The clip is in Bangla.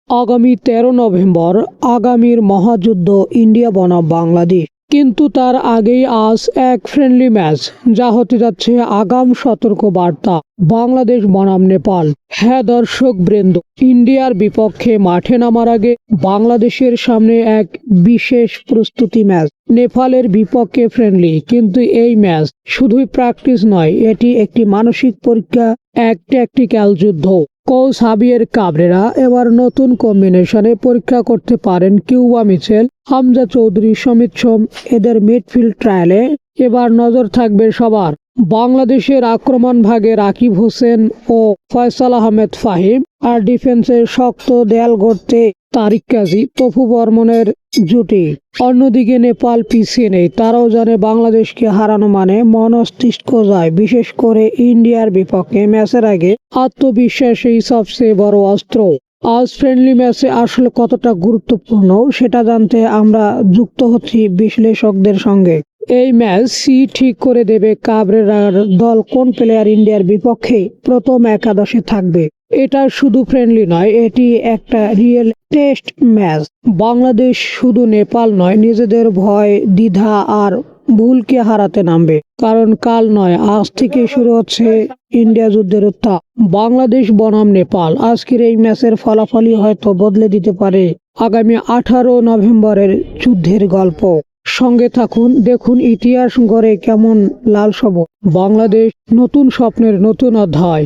আগামী ১৩ নভেম্বর আগামীর মহাযুদ্ধ ইন্ডিয়া বনাম বাংলাদেশ। কিন্তু তার আগেই আজ এক ফ্রেন্ডলি ম্যাচ, যা হতে যাচ্ছে আগাম সতর্ক বার্তা বাংলাদেশ বনাম নেপাল। হ্যাঁ দর্শক বৃন্দ, ইন্ডিয়ার বিপক্ষে মাঠে নামার আগে বাংলাদেশের সামনে এক বিশেষ প্রস্তুতি ম্যাচ। নেপালের বিপক্ষে ফ্রেন্ডলি, কিন্তু এই ম্যাচ শুধুই প্র্যাকটিস নয়, এটি একটি মানসিক পরীক্ষা, এক ট্যাকটিক্যাল যুদ্ধ। কোচ হাবিয়ের কাবরেরা এবার নতুন কম্বিনেশনে পরীক্ষা করতে পারেন কিউবা মিচেল, হামজা চৌধুরী, সমিত সোম এদের মিডফিল্ড ট্রায়ালে এবার নজর থাকবে সবার। বাংলাদেশের আক্রমণ ভাগে রাকিব হোসেন ও ফয়সাল আহমেদ ফাহিম, আর ডিফেন্সে শক্ত দেয়াল গড়তে তারিক কাজী, তপু বর্মনের জুটি। অন্যদিকে নেপাল পিছিয়ে নেই, তারাও জানে বাংলাদেশকে হারানো মানে মনস্তিষ্ক যায়। বিশেষ করে ইন্ডিয়ার বিপক্ষে ম্যাচের আগে আত্মবিশ্বাসই সবচেয়ে বড় অস্ত্র। আজ ফ্রেন্ডলি ম্যাচে আসলে কতটা গুরুত্বপূর্ণ সেটা জানতে আমরা যুক্ত হচ্ছি বিশ্লেষকদের সঙ্গে। এই ম্যাচ ঠিক করে দেবে কাবরেরার দল কোন প্লেয়ার ইন্ডিয়ার বিপক্ষে প্রথম একাদশে থাকবে। এটা শুধু ফ্রেন্ডলি নয়, এটি একটা রিয়েল টেস্ট ম্যাচ। বাংলাদেশ শুধু নেপাল নয়, নিজেদের ভয়, দ্বিধা আর ভুলকে হারাতে নামবে। কারণ কাল নয়, আজ থেকে শুরু হচ্ছে ইন্ডিয়া যুদ্ধের উত্তাপ। বাংলাদেশ বনাম নেপাল, আজকের এই ম্যাচের ফলাফলই হয়তো বদলে দিতে পারে আগামী 18 নভেম্বরের যুদ্ধের গল্প। সঙ্গে থাকুন, দেখুন ইতিহাস গড়ে কেমন লাল সবুজ বাংলাদেশ, নতুন স্বপ্নের নতুন অধ্যায়।